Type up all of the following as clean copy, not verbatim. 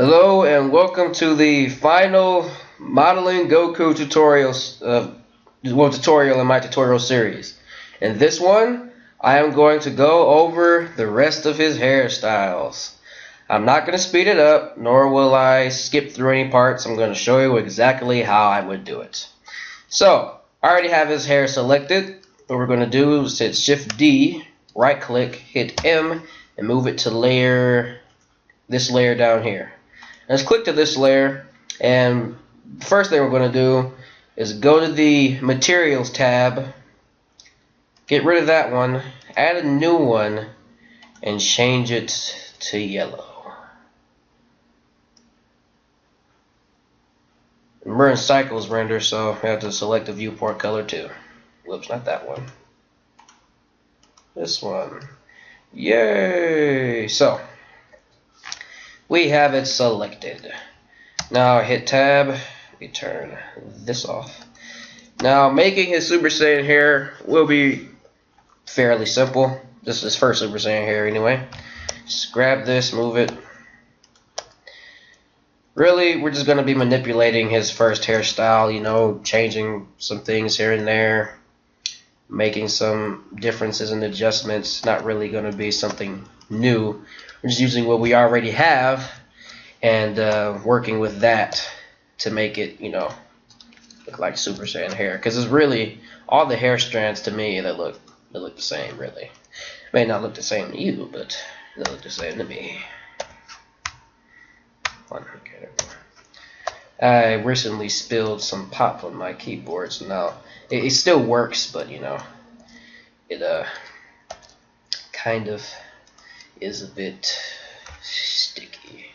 Hello and welcome to the final modeling Goku tutorial in my tutorial series. In this one, I am going to go over the rest of his hairstyles. I'm not going to speed it up, nor will I skip through any parts. I'm going to show you exactly how I would do it. So, I already have his hair selected. What we're going to do is hit Shift D, right click, hit M, and move it to this layer down here. Let's click to this layer, and the first thing we're going to do is go to the Materials tab, get rid of that one, add a new one, and change it to yellow. We're in Cycles render, so we have to select the viewport color too. Whoops, not that one. This one. Yay! So, we have it selected. Now hit tab, we turn this off. Now making his Super Saiyan hair will be fairly simple. This is his first Super Saiyan hair anyway. Just grab this, move it. Really, we're just going to be manipulating his first hairstyle, you know, changing some things here and there, making some differences and adjustments. Not really going to be something new. We're just using what we already have and working with that to make it, you know, look like Super Saiyan hair. Because it's really all the hair strands to me that look the same. Really, may not look the same to you, but they look the same to me. I recently spilled some pop on my keyboard, so now it still works, but you know, it kind of is a bit sticky.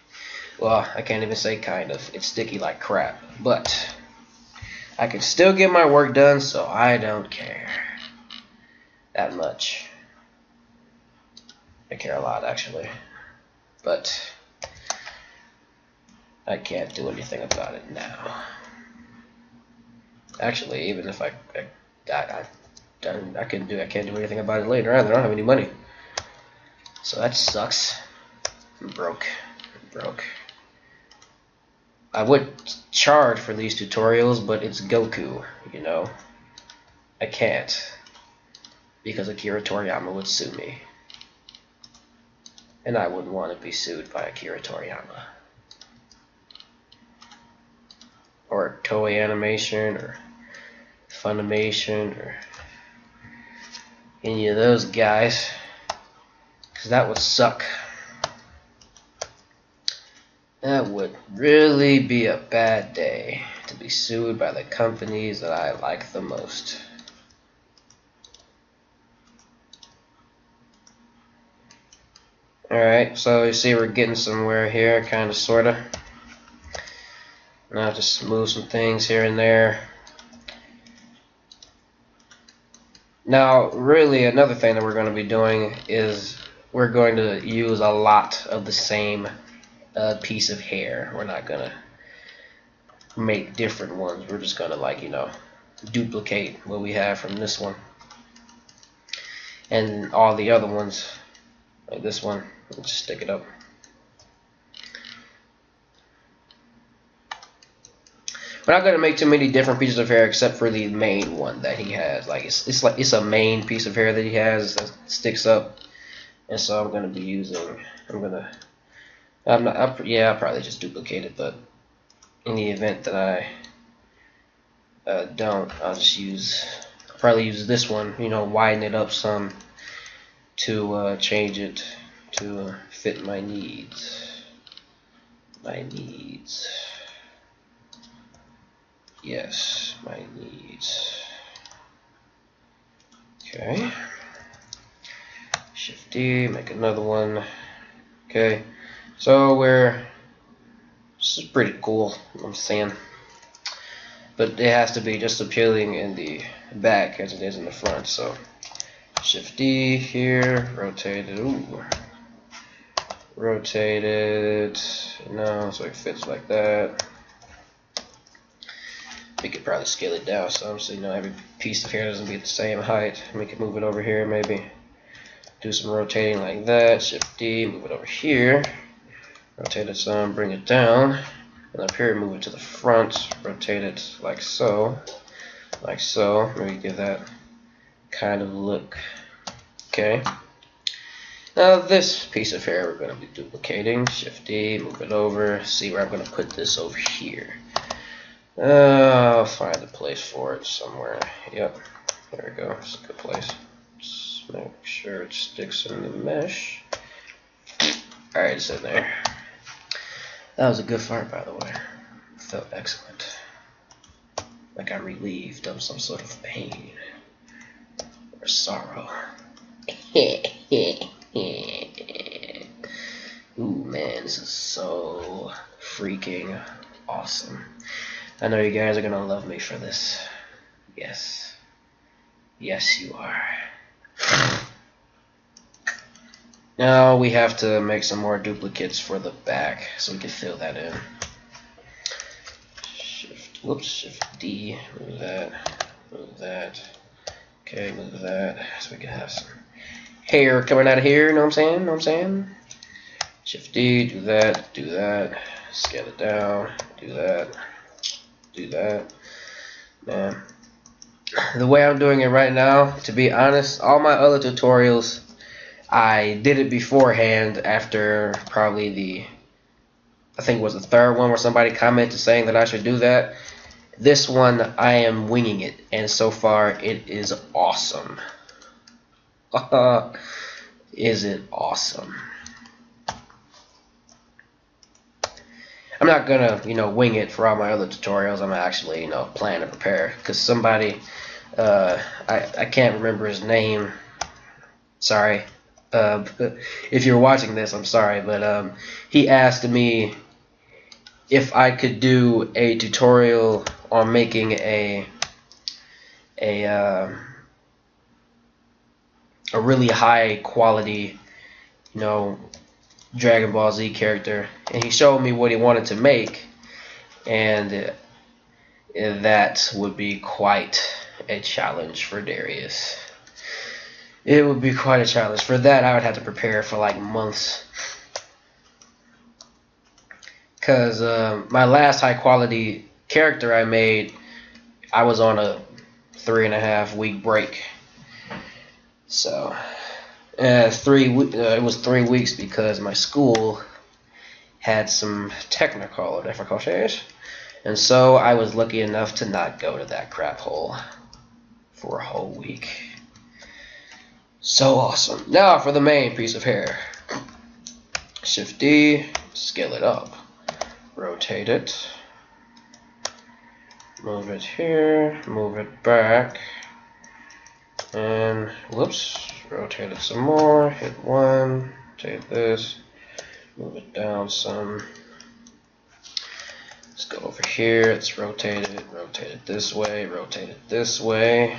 Well, I can't even say kind of. It's sticky like crap. But I can still get my work done, so I don't care that much. I care a lot, actually. But I can't do anything about it now. Actually, even if I can't do anything about it later either. I don't have any money. So that sucks. I'm broke. I would charge for these tutorials, but it's Goku, you know. I can't, because Akira Toriyama would sue me. And I wouldn't want to be sued by Akira Toriyama. Or Toei Animation, or Funimation, or any of those guys. Because that would suck. That would really be a bad day to be sued by the companies that I like the most. Alright, so you see we're getting somewhere here, kinda sorta. Now just move some things here and there. Now, really, another thing that we're going to be doing is we're going to use a lot of the same piece of hair. We're not going to make different ones. We're just going to, like, you know, duplicate what we have from this one. And all the other ones, like this one, let's just stick it up. We're not going to make too many different pieces of hair except for the main one that he has. Like it's a main piece of hair that he has that sticks up, and so I'm going to be using. I'll probably just duplicate it, but in the event that I don't, I'll probably use this one. You know, widen it up some to change it to fit my needs. Yes, my needs. Okay. Shift D, make another one. Okay. So this is pretty cool, I'm saying. But it has to be just appealing in the back as it is in the front. So Shift D here, rotate it. Ooh. Rotate it. No, so it fits like that. We could probably scale it down some so you know every piece of hair doesn't be at the same height. We could move it over here, maybe do some rotating like that. Shift D, move it over here. Rotate it some, bring it down. And up here, move it to the front. Rotate it like so. Like so. Maybe give that kind of look. Okay. Now this piece of hair we're going to be duplicating. Shift D, move it over. See where I'm going to put this over here. I'll find a place for it somewhere. Yep. There we go. It's a good place. Just make sure it sticks in the mesh. Alright, it's in there. That was a good fart, by the way. It felt excellent. Like I relieved of some sort of pain or sorrow. Ooh, man, this is so freaking awesome. I know you guys are gonna love me for this. Yes. Yes, you are. Now we have to make some more duplicates for the back so we can fill that in. Shift D, move that. Okay, move that so we can have some hair coming out of here, know what I'm saying? Shift D, do that, scale it down, do that. Man, the way I'm doing it right now, to be honest, all my other tutorials, I did it beforehand after probably I think it was the third one where somebody commented saying that I should do that. This one, I am winging it, and so far it is awesome. Is it awesome? I'm not gonna, wing it for all my other tutorials. I'm actually, plan to prepare. Because somebody, I can't remember his name. Sorry. If you're watching this, I'm sorry. But he asked me if I could do a tutorial on making a really high quality, Dragon Ball Z character, and he showed me what he wanted to make, and that would be quite a challenge for Darius. It would be quite a challenge. For that, I would have to prepare for like months. Because my last high quality character I made, I was on a 3.5 week break. So it was 3 weeks because my school had some technical difficulties, and so I was lucky enough to not go to that crap hole for a whole week. So awesome. Now for the main piece of hair. Shift D, scale it up, rotate it, move it here, move it back, and whoops, rotate it some more, hit 1, take this, move it down some. Let's go over here, let's rotate it this way, rotate it this way.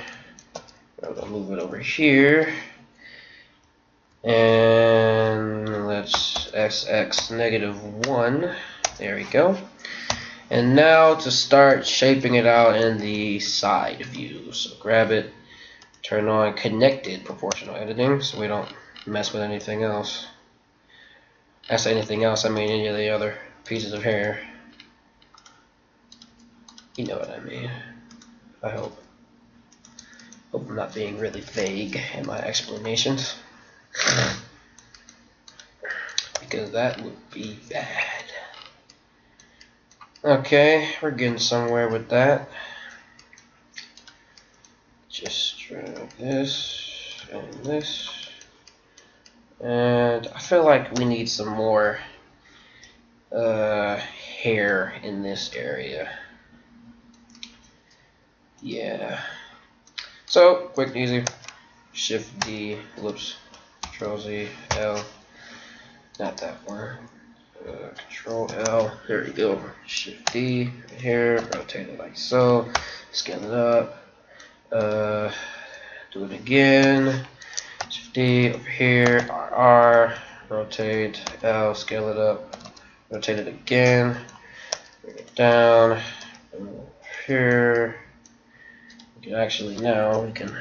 I'm going to move it over here. And let's XX -1. There we go. And now to start shaping it out in the side view. So grab it, turn on connected proportional editing so we don't mess with anything else. I say anything else, I mean any of the other pieces of hair. You know what I mean. I hope I'm not being really vague in my explanations, because that would be bad. Okay, we're getting somewhere with that. Just drag this and this. And I feel like we need some more hair in this area. Yeah. So, quick and easy. Shift D, whoops, Control Z, L. Not that one. Control L. There we go. Shift D right here. Rotate it like so. Scale it up. Do it again. Shift D over here. RR. Rotate L. Scale it up. Rotate it again. Bring it down. Over here. Actually, now we can.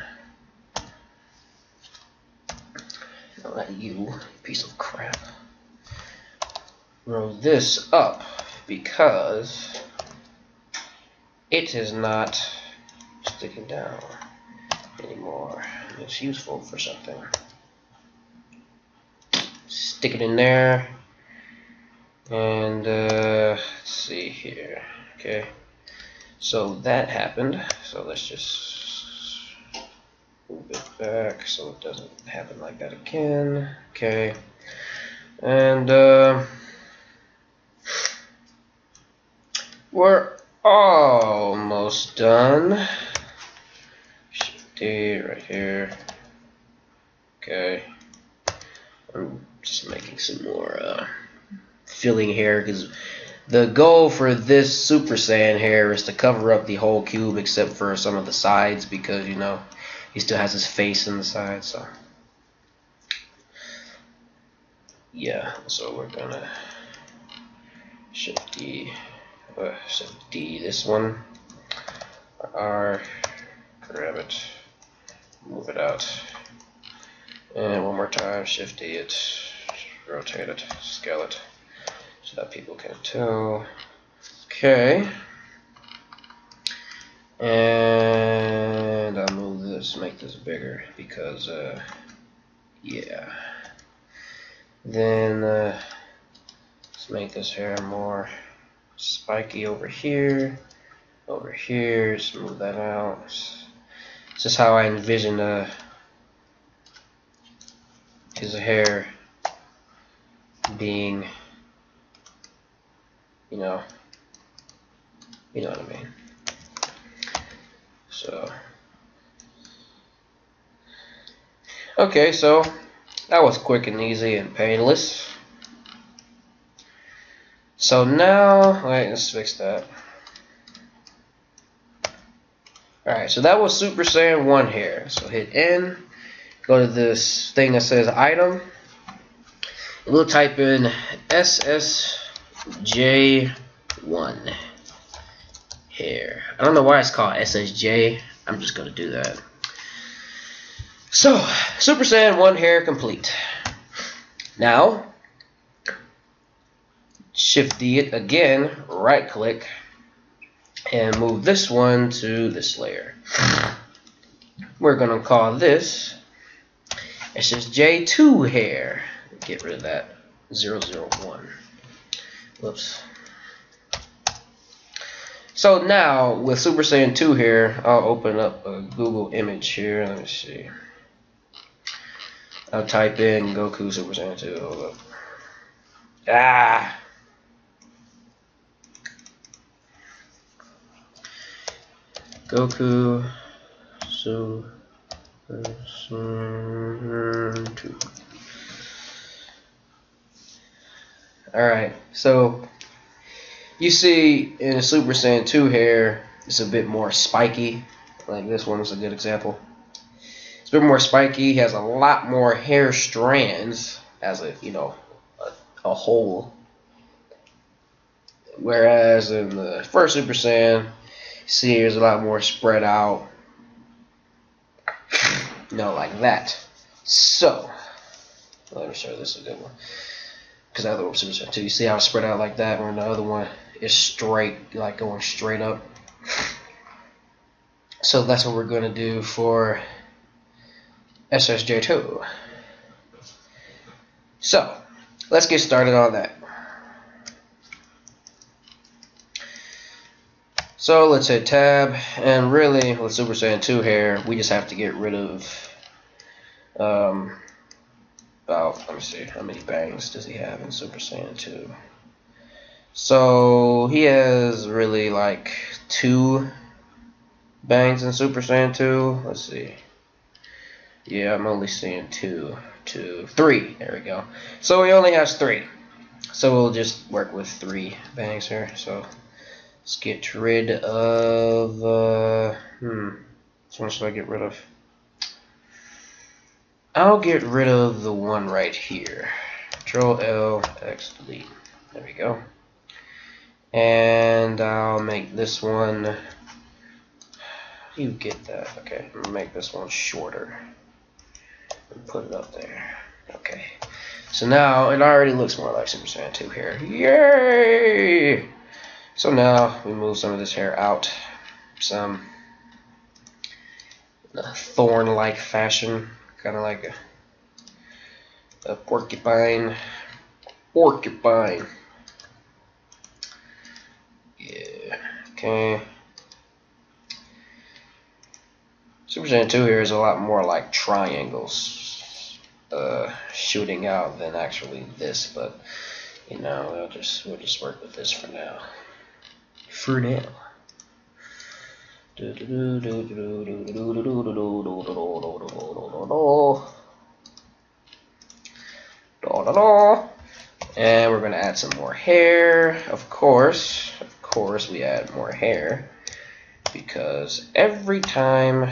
Not you, piece of crap. grow this up because it is not sticking down anymore. It's useful for something. Stick it in there, and let's see here. Okay, so that happened. So let's just move it back so it doesn't happen like that again. Okay, and we're almost done. Shift D right here. Okay, I'm just making some more filling here because the goal for this Super Saiyan hair is to cover up the whole cube except for some of the sides, because you know he still has his face in the side. So yeah, so we're gonna shift D this one, R, grab it, move it out, and one more time, shift D it, rotate it, scale it, so that people can tell. Okay, and I'll move this, make this bigger, because yeah. Then let's make this hair more spiky over here, just move that out. It's just how I envision his hair being, you know what I mean. So, okay, so that was quick and easy and painless. So now, wait, let's fix that. Alright, so that was Super Saiyan 1 hair. So hit N, go to this thing that says item, and we'll type in SSJ1 hair. I don't know why it's called SSJ, I'm just going to do that. So, Super Saiyan 1 hair complete. Now, Shift D it again, right click, and move this one to this layer. We're going to call this SSJ2 hair. Get rid of that 001. Whoops. So now, with Super Saiyan 2 hair, I'll open up a Google image here. Let me see. I'll type in Goku Super Saiyan 2. Hold up. Ah! Goku Super Saiyan 2. Alright, so you see in Super Saiyan 2 hair, it's a bit more spiky. Like this one is a good example. It's a bit more spiky. He has a lot more hair strands as a, a whole. Whereas in the first Super Saiyan, you see there's a lot more spread out. Like that. So, let me show this a good one. Because the other one was Super Saiyan 2. You see how it's spread out like that, when the other one is straight, like going straight up. So that's what we're going to do for SSJ2. So, let's get started on that. So let's hit tab, and really with Super Saiyan 2 hair, we just have to get rid of about, let me see, how many bangs does he have in Super Saiyan 2? So he has really like 2 bangs in Super Saiyan 2. Let's see. Yeah, I'm only seeing 2, 3. There we go. So he only has 3. So we'll just work with 3 bangs here. So let's get rid of which one should I get rid of? I'll get rid of the one right here. Control L, X, delete. There we go. And I'll make this one, you get that. Okay, I'm gonna make this one shorter and put it up there. Okay. So now it already looks more like Super Saiyan 2 hair. Yay! So now we move some of this hair out, some thorn-like fashion, kind of like a porcupine. Porcupine. Yeah. Okay. Super Saiyan 2 here is a lot more like triangles shooting out than actually this, but you know, we'll just work with this for now. For now. And we're gonna add some more hair. Of course, we add more hair because every time,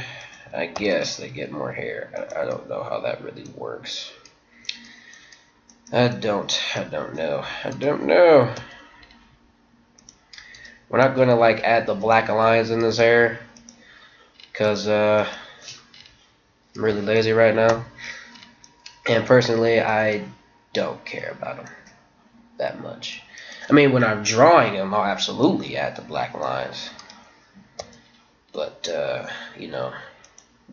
I guess, they get more hair. I don't know how that really works. I don't know. We're not gonna like add the black lines in this hair because I'm really lazy right now, and personally I don't care about them that much. I mean, when I'm drawing them, I'll absolutely add the black lines, but you know,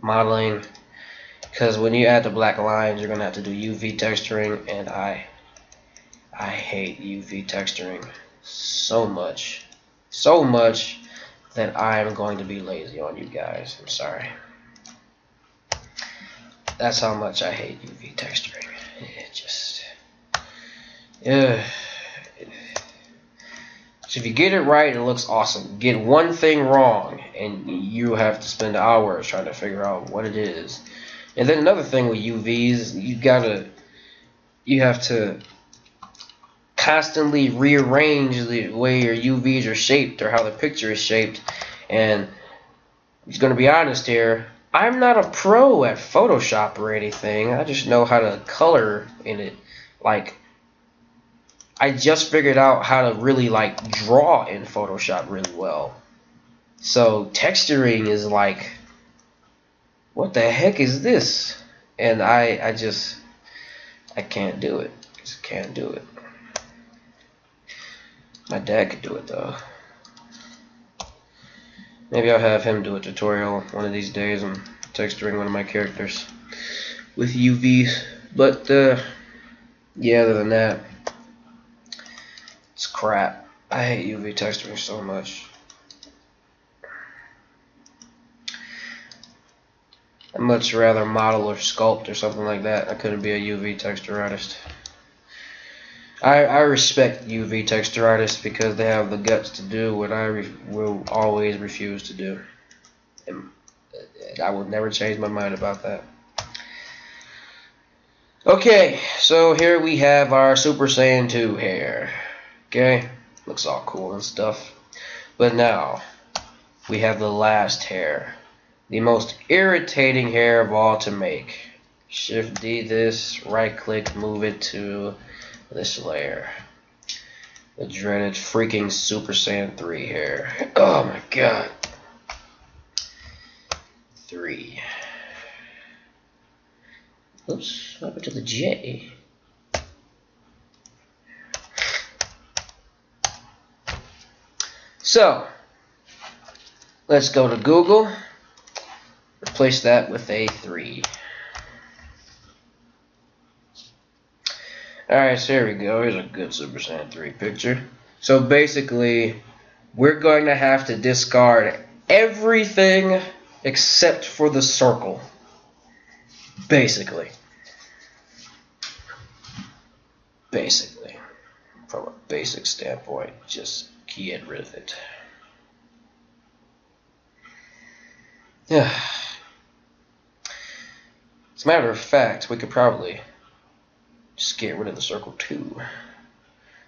modeling, because when you add the black lines, you're gonna have to do UV texturing, and I hate UV texturing so much that I am going to be lazy on you guys. I'm sorry. That's how much I hate UV texturing. It just, so if you get it right, it looks awesome. Get one thing wrong, and you have to spend hours trying to figure out what it is. And then another thing with UVs, you have to constantly rearrange the way your UVs are shaped or how the picture is shaped. And I'm just gonna be honest here, I'm not a pro at Photoshop or anything. I just know how to color in it. Like, I just figured out how to really like draw in Photoshop really well. So texturing is like, what the heck is this? And I can't do it. Just can't do it. My dad could do it though. Maybe I'll have him do a tutorial one of these days on texturing one of my characters with UVs. But yeah, other than that, it's crap. I hate UV texturing so much. I'd much rather model or sculpt or something like that. I couldn't be a UV texture artist. I respect UV texture artists because they have the guts to do what I will always refuse to do. And I will never change my mind about that. Okay, so here we have our Super Saiyan 2 hair. Okay, looks all cool and stuff. But now, we have the last hair. The most irritating hair of all to make. Shift D this, right click, move it to this layer. The dreaded freaking Super Saiyan 3 hair. Oh my god. 3. Oops, what happened to the J? So, let's go to Google. Replace that with a 3. Alright, so here we go. Here's a good Super Saiyan 3 picture. So basically, we're going to have to discard everything except for the circle. Basically. From a basic standpoint, just get rid of it. Yeah. As a matter of fact, we could probably just get rid of the circle too.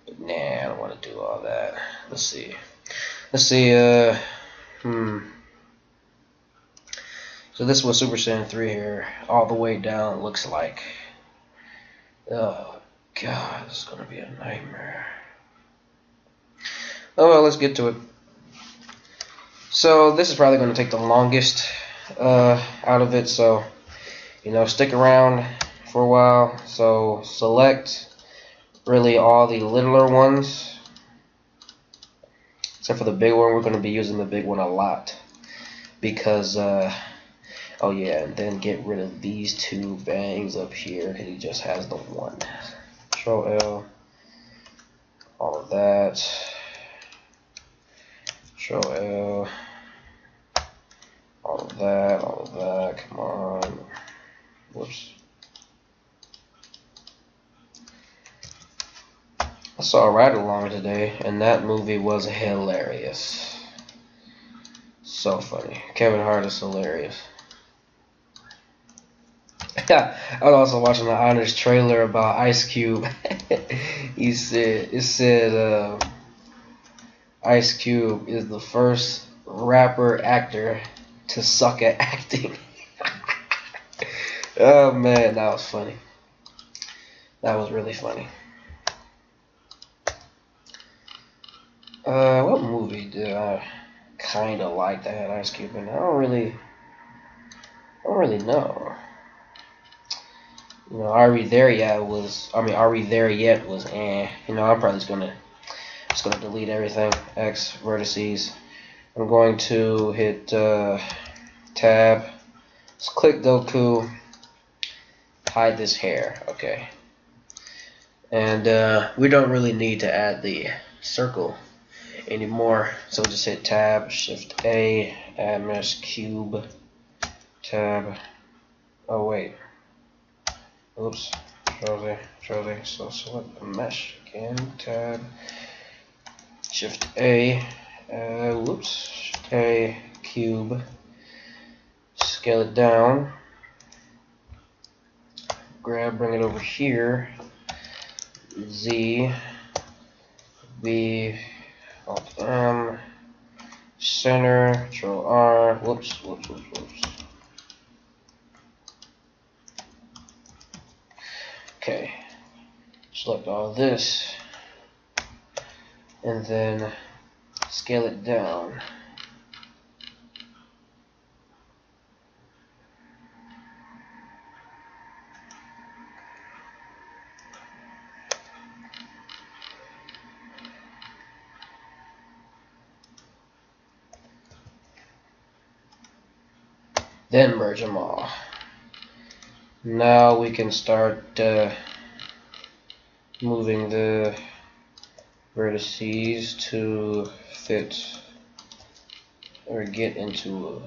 But nah, I don't want to do all that. Let's see. So this is what Super Saiyan 3 here, all the way down, looks like. Oh god, this is gonna be a nightmare. Oh well, let's get to it. So this is probably gonna take the longest out of it, so you know, stick around, for a while. So select really all the littler ones, except for the big one. We're going to be using the big one a lot because oh yeah, and then get rid of these two bangs up here because he just has the one. Control L, all of that. Control L, all of that, all of that. Come on. Whoops. I saw Ride Along today, and that movie was hilarious. So funny. Kevin Hart is hilarious. I was also watching the Honest trailer about Ice Cube. It said Ice Cube is the first rapper actor to suck at acting. Oh man, that was funny. That was really funny. What movie did I kind of like that had Ice Cube in it? I don't really know. You know, Are We There Yet was eh. You know, I'm probably just gonna delete everything. X vertices. I'm going to hit tab. Let's click Goku. Hide this hair. Okay. And we don't really need to add the circle anymore. So just hit tab, shift A, add mesh cube, tab. Oh wait. Oops. Control Z. So select the mesh again. Tab. Shift A. Whoops. Shift A. Cube. Scale it down. Bring it over here. Z. B. Alt M. Center. Control R. Whoops. Okay, select all this, and then scale it down. Then merge them all. Now we can start moving the vertices to fit or get into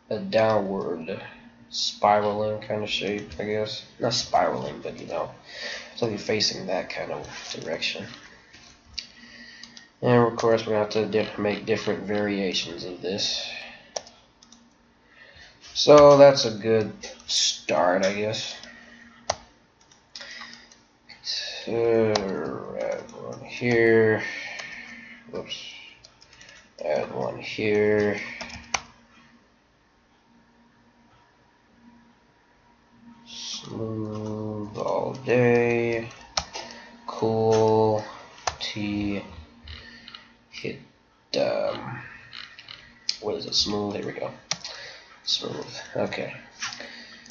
a downward spiraling kind of shape, I guess. Not spiraling, but you know, so you're facing that kind of direction. And of course, we're going to have to make different variations of this. So that's a good start, I guess. Add one here. Whoops. Add one here. Smooth all day. Cool. T. Hit. What is it? Smooth. Here we go. Smooth. Okay.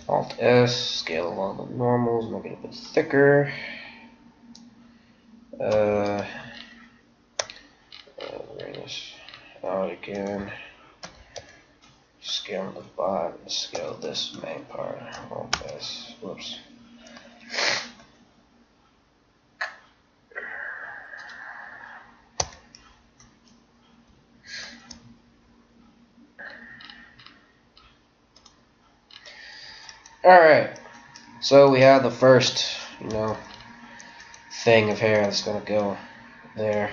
Alt S. Scale along the normals. Make it a bit thicker. Bring this out again. Scale the bottom. Scale this main part. Alt S. Whoops. Alright, so we have the first, you know, thing of hair that's going to go there.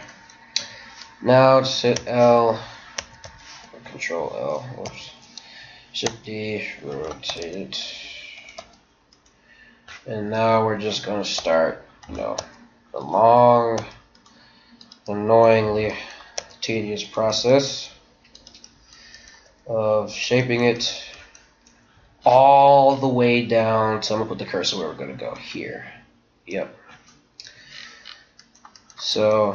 Now just hit L, Control L, whoops, Shift D, rotate it. And now we're just going to start, you know, the long, annoyingly tedious process of shaping it all the way down. So I'm going to put the cursor where we're going to go, here. Yep. So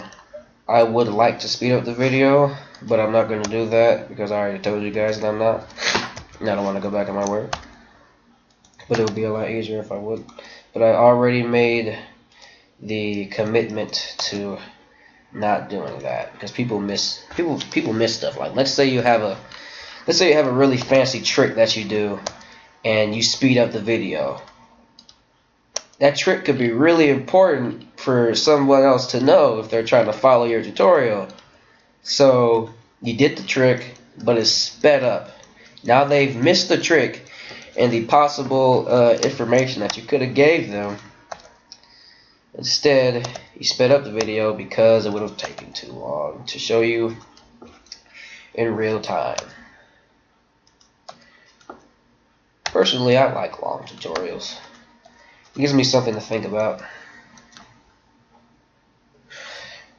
I would like to speed up the video, but I'm not going to do that because I already told you guys that I'm not. And I don't want to go back on my word. But it would be a lot easier if I would. but I already made the commitment to not doing that because people miss stuff. Like let's say you have a really fancy trick that you do and you speed up the video. That trick could be really important for someone else to know if they're trying to follow your tutorial. So you did the trick, but it's sped up. Now they've missed the trick and the possible information that you could have gave them. Instead, you sped up the video because it would have taken too long to show you in real time. Personally, I like long tutorials. It gives me something to think about.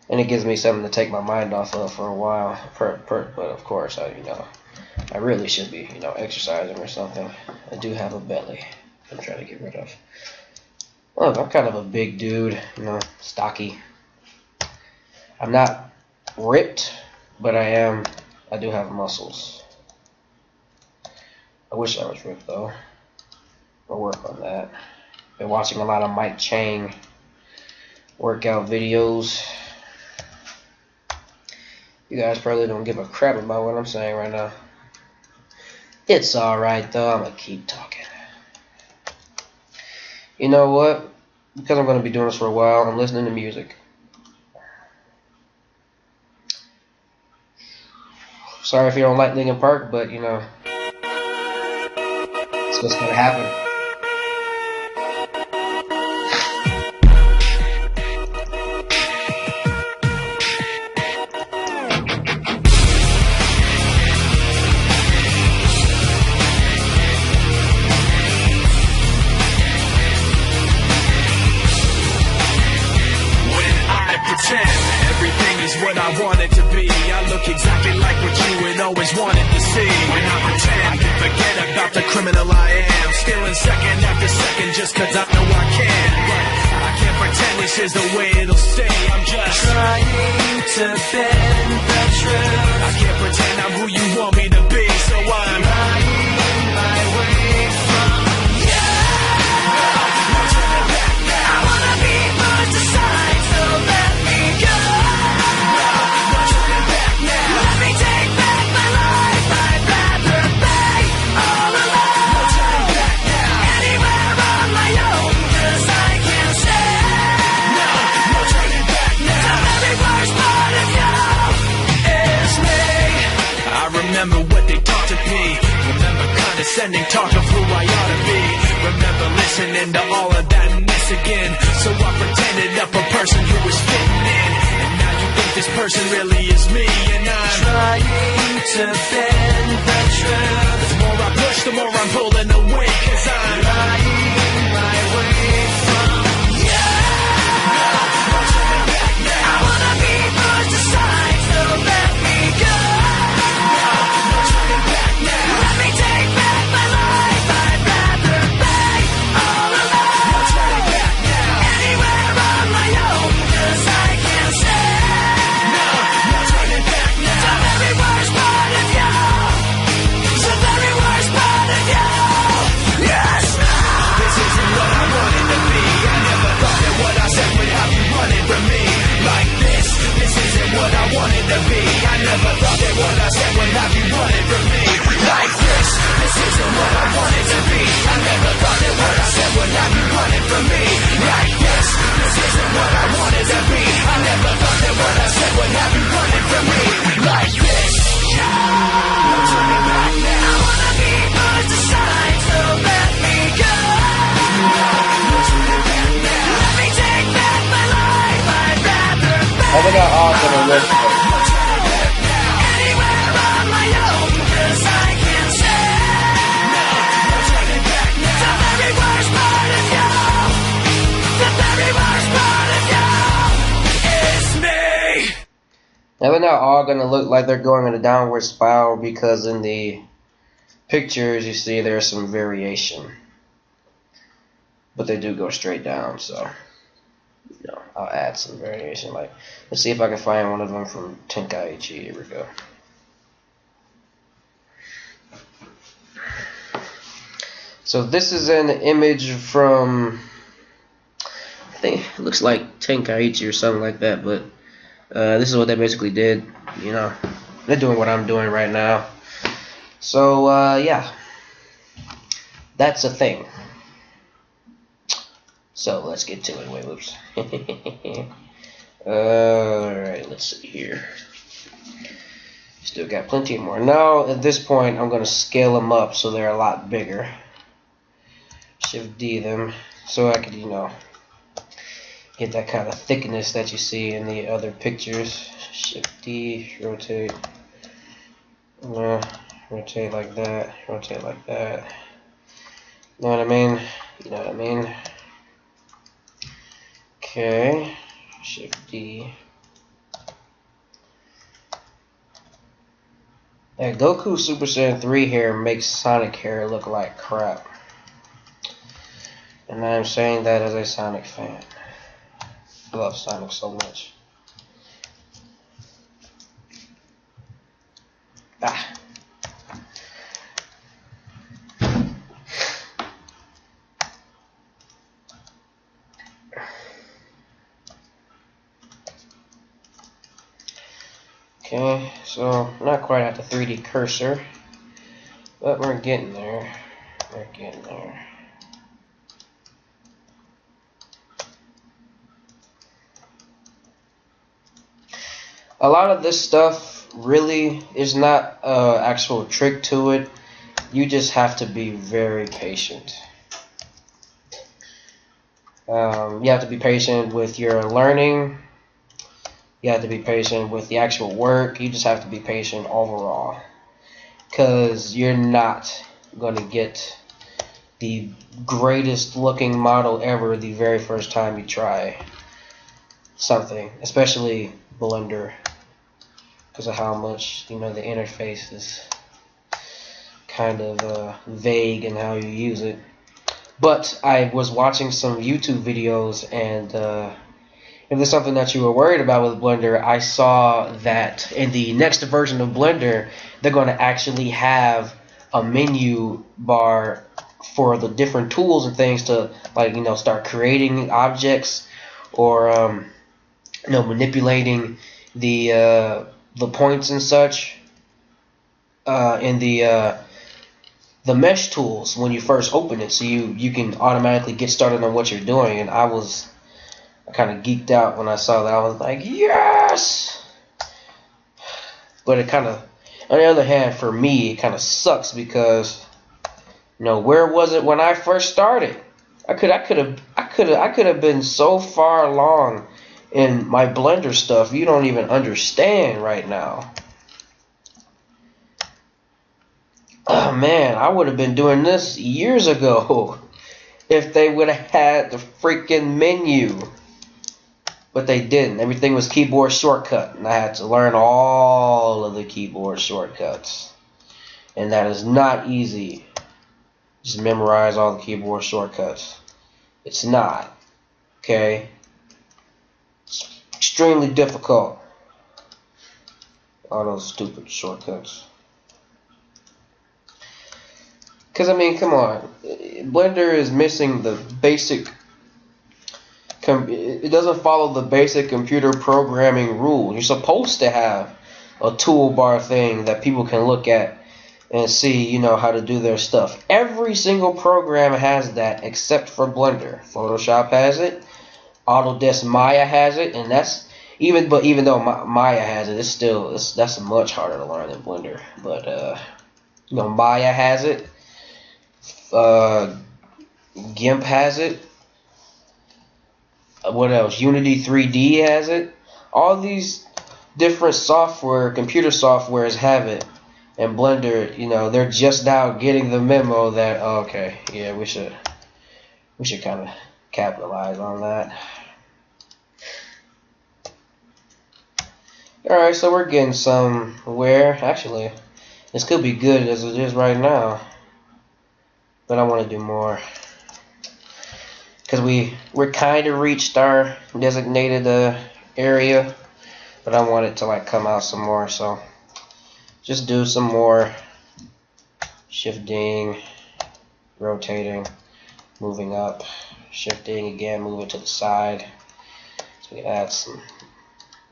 And it gives me something to take my mind off of for a while. But of course, I really should be, exercising or something. I do have a belly I'm trying to get rid of. Look, I'm kind of a big dude, stocky. I'm not ripped, but I do have muscles. I wish I was ripped though. I'll work on that. Been watching a lot of Mike Chang workout videos. You guys probably don't give a crap about what I'm saying right now. It's alright though, I'm gonna keep talking. You know what? Because I'm gonna be doing this for a while, I'm listening to music. Sorry if you don't like Linkin Park, but it's what's gonna happen. Everything is what I want it to be. I look exactly like what you would always wanted to see. When I pretend, I can forget about the criminal I am. Stealing second after second just cause I know I can. But I can't pretend this is the way it'll stay. I'm just trying to bend the truth. I can't pretend I'm who you want me to be. So I'm lying my way from you. No turning back now. I wanna be pushed aside, so let me go. No turning back now. Let me take back my life. I'd rather pay all alone. No turning back now. Anywhere on my own, cause I can't stand. No turning back now. The very worst part of you is me. I remember what they taught to me. Remember condescending talk of who I ought to be. Remember listening to all of that mess again. So I pretended up a person who was fitting in. And now you think this person really is me. And I'm trying to bend the truth. The more I push, the more I'm pulling away. Cause I'm lying my way from you. No turning back now. I wanna be pushed aside, so let me go. No turning back now. Let me take back my life. I'd rather pay all alone. No turning back now. Anywhere on my own, cause I can't stand. No turning back now. The very worst part of you. The very worst part of you. Yes, no. This isn't what I wanted to be. I never thought that what I said would have you running from me. Like this isn't what I wanted to be. I never thought that what I said would have you running from me. Like this isn't what I wanted to be. I never thought that what I said would have you running from me. Like this isn't what I wanted to be. I never thought that what I said would have you running from me. Like this. No turning back now. I wanna be pushed aside, so let me go. No turning back now. Let me take back my life. I'd rather I think I also gonna look for no turning back now. Anywhere on my own, cause I can't stand. No turning back now. The very worst part of you. The very worst part of you is me. Now they're not all gonna look like they're going in a downward spiral because in the pictures you see there's some variation. But they do go straight down, so I'll add some variation. Like, let's see if I can find one of them from Tenkaichi. Here we go. So this is an image from think it looks like Tenkaichi or something like that, but this is what they basically did. You know, they're doing what I'm doing right now. So yeah, that's a thing. So let's get to it. Wait, whoops. Alright, let's see here. Still got plenty more. Now, at this point, I'm going to scale them up so they're a lot bigger. Shift D them so I could, you know, get that kind of thickness that you see in the other pictures. Shift D, rotate. Rotate like that. Rotate like that. You know what I mean? You know what I mean? Okay. Shift D. That Goku Super Saiyan 3 hair makes Sonic hair look like crap. And I'm saying that as a Sonic fan. I love Sonic so much. Ah. Okay, so not quite at the 3D cursor, but we're getting there. We're getting there. A lot of this stuff really is not an actual trick to it. You just have to be very patient. You have to be patient with your learning. You have to be patient with the actual work. You just have to be patient overall. Because you're not going to get the greatest looking model ever the very first time you try something. Especially Blender. Because of how much, you know, the interface is kind of vague in how you use it. But I was watching some YouTube videos, and if there's something that you were worried about with Blender, I saw that in the next version of Blender, they're going to actually have a menu bar for the different tools and things to, like, you know, start creating objects or you know, manipulating the points and such in the mesh tools when you first open it, so you can automatically get started on what you're doing. And I kind of geeked out when I saw that. I was like, yes! But it kind of, on the other hand, for me, it kind of sucks because, you know, where was it when I first started? I could have been so far along in my Blender stuff. You don't even understand right now. Oh man, I would have been doing this years ago if they would have had the freaking menu. But they didn't. Everything was keyboard shortcut, and I had to learn all of the keyboard shortcuts. And that is not easy. Just memorize all the keyboard shortcuts. It's not. Okay? It's extremely difficult. All those stupid shortcuts. Because, I mean, come on. Blender is missing the basic... It doesn't follow the basic computer programming rules. You're supposed to have a toolbar thing that people can look at and see, you know, how to do their stuff. Every single program has that except for Blender. Photoshop has it. Autodesk Maya has it, and that's even though Maya has it, that's much harder to learn than Blender. But you know, Maya has it. GIMP has it. What else? Unity 3D has it. All these different computer softwares have it. And Blender, you know, they're just now getting the memo that, oh, okay, yeah, we should kind of capitalize on that. Alright, so we're getting somewhere. Actually, this could be good as it is right now. But I want to do more. Because we're kind of reached our designated area. But I want it to, like, come out some more, so just do some more shifting, rotating, moving up. shifting again, move it to the side. So we can add some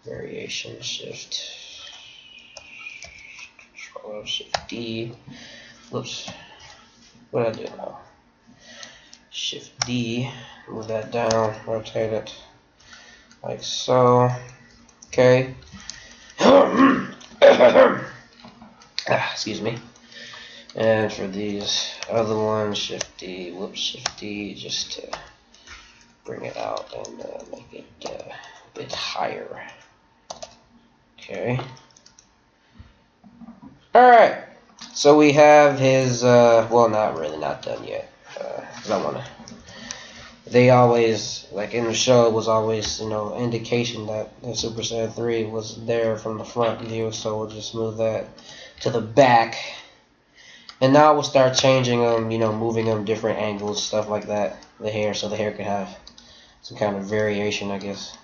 variation. Shift, Control, Shift D. Whoops. What did I do now? Shift D. Move that down. Rotate it like so. Okay. Excuse me. And for these other ones, Shift D. Whoops. Shift D. Just to bring it out and make it a bit higher. Okay. Alright. So we have his, well, not really, not done yet. I don't want to. They always, like in the show, it was always, you know, indication that the Super Saiyan 3 was there from the front view, so we'll just move that to the back. And now we'll start changing them, you know, moving them different angles, stuff like that, the hair, so the hair can have some kind of variation, I guess,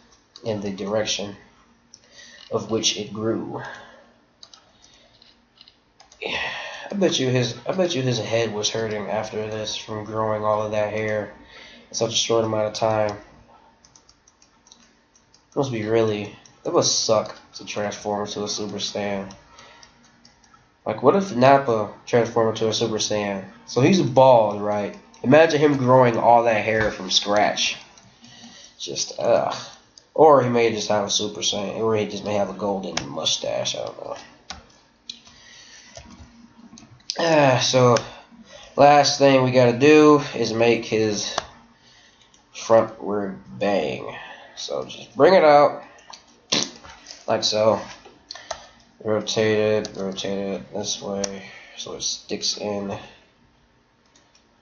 in the direction of which it grew. I bet you his head was hurting after this from growing all of that hair in such a short amount of time. It must suck to transform into a Super Saiyan. Like, what if Nappa transformed into a Super Saiyan? So he's bald, right? Imagine him growing all that hair from scratch. Just, ugh. Or he may just have a Super Saiyan, or he just may have a golden mustache, I don't know. So, last thing we gotta do is make his frontward bang. So just bring it out, like so. Rotate it this way so it sticks in.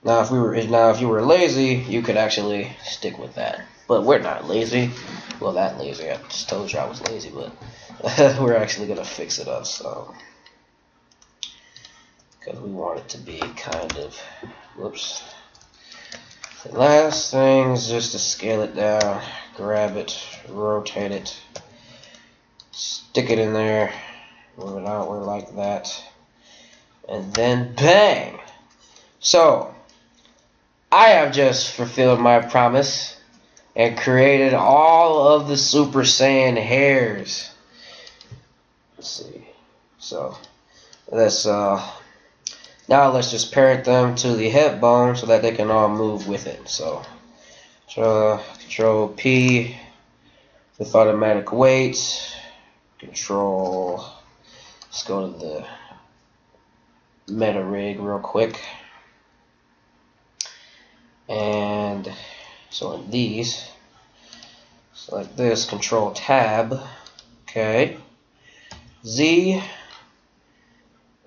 Now, if you were lazy, you could actually stick with that. But we're not lazy. Well, that lazy. I just told you I was lazy, but we're actually gonna fix it up. So. Because we want it to be kind of, whoops. The last thing is just to scale it down, grab it, rotate it, stick it in there, move it outward like that, and then bang! So, I have just fulfilled my promise and created all of the Super Saiyan hairs. Let's see. So, let's, now let's just parent them to the head bone so that they can all move with it. So Control P with automatic weights. Control. Let's go to the meta rig real quick. And so in these, select this. Control Tab. Okay. Z.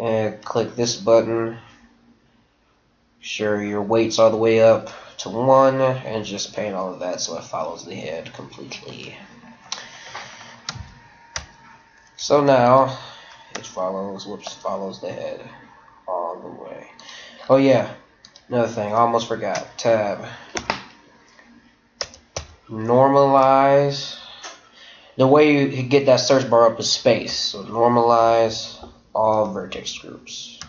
And click this button. Sure your weight's all the way up to 1 and just paint all of that so it follows the head completely. So now it follows the head all the way. Oh yeah, another thing, I almost forgot. Tab. Normalize. The way you get that search bar up is space. So normalize all vertex groups.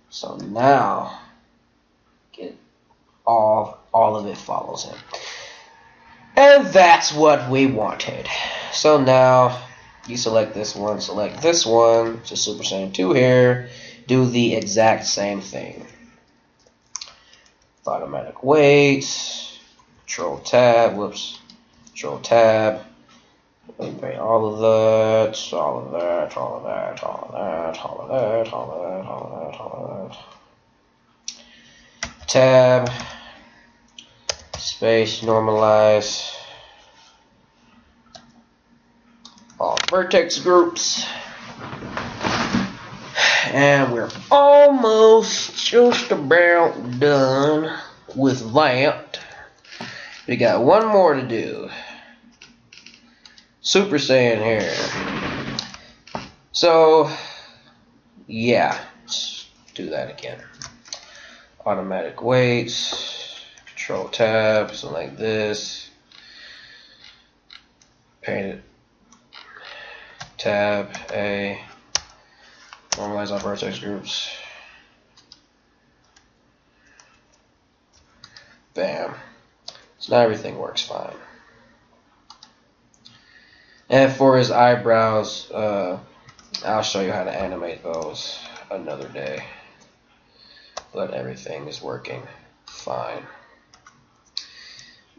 So now get all of it follows him. And that's what we wanted. So now you select this one, just Super Saiyan 2 here, do the exact same thing. Automatic weights, Control Tab, Control Tab. All of that. Tab, space, normalize all vertex groups, and we're almost just about done with that. We got one more to do. Super Saiyan hair. So, yeah, let's do that again. Automatic weights, Control Tab, so like this. Paint it. Tab A. Normalize all vertex groups. Bam. So now everything works fine. And for his eyebrows, I'll show you how to animate those another day. But everything is working fine.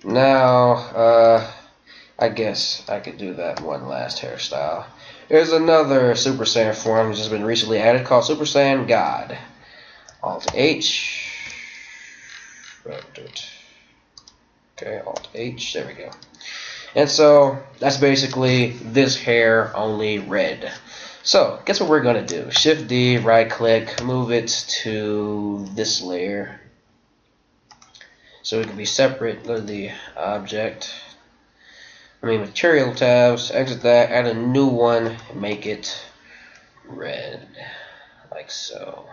Now, I guess I could do that one last hairstyle. There's another Super Saiyan form that's just been recently added called Super Saiyan God. Alt H. Okay, Alt H. There we go. And so that's basically this hair, only red. So guess what we're gonna do? Shift D, right click, move it to this layer. So it can be separate. Go to the object. Material tabs, exit that, add a new one, and make it red. Like so.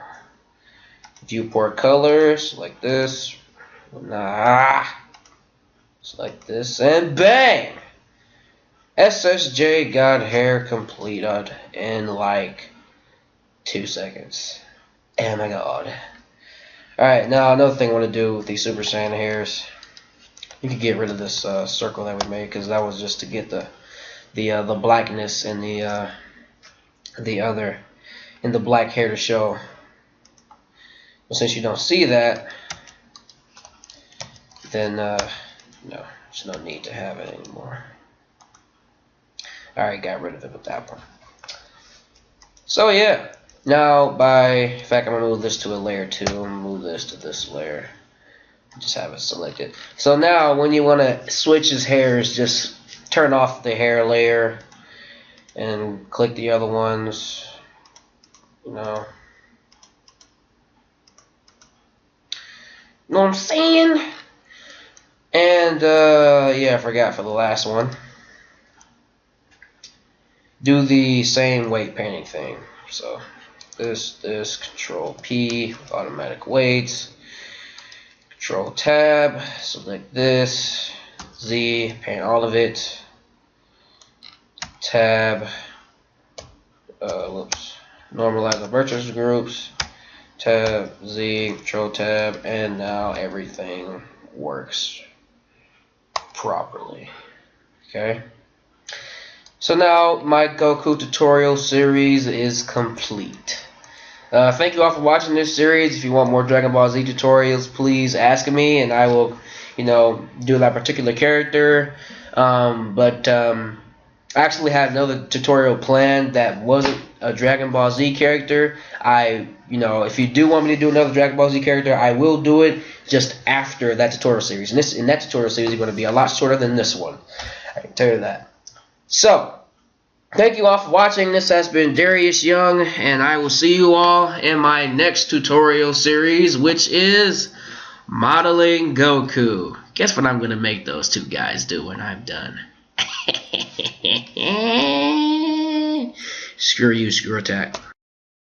Viewport colors, like this. Nah. Just like this, and bang! SSJ God hair completed in like 2 seconds. Oh my god. Alright, now another thing I want to do with these Super Saiyan hairs. You can get rid of this circle that we made, because that was just to get the blackness and the black hair to show. But since you don't see that, then no, there's no need to have it anymore. Alright, got rid of it with that one. So yeah, now in fact I'm gonna move this to a layer 2 and move this to this layer. Just have it selected. So now when you want to switch his hairs, just turn off the hair layer and click the other ones. You know what I'm saying? And yeah, I forgot for the last one. Do the same weight painting thing. So this, Control P, automatic weights. Control Tab, select this, Z, paint all of it, Tab, normalize the vertex groups, Tab, Z, Control Tab, and now everything works properly. Okay? So now my Goku tutorial series is complete. Thank you all for watching this series. If you want more Dragon Ball Z tutorials, please ask me, and I will, do that particular character. I actually had another tutorial planned that wasn't a Dragon Ball Z character. If you do want me to do another Dragon Ball Z character, I will do it just after that tutorial series. And in that tutorial series is going to be a lot shorter than this one. I can tell you that. So, thank you all for watching. This has been Darius Young, and I will see you all in my next tutorial series, which is modeling Goku. Guess what I'm going to make those two guys do when I'm done? Screw you, Screw Attack.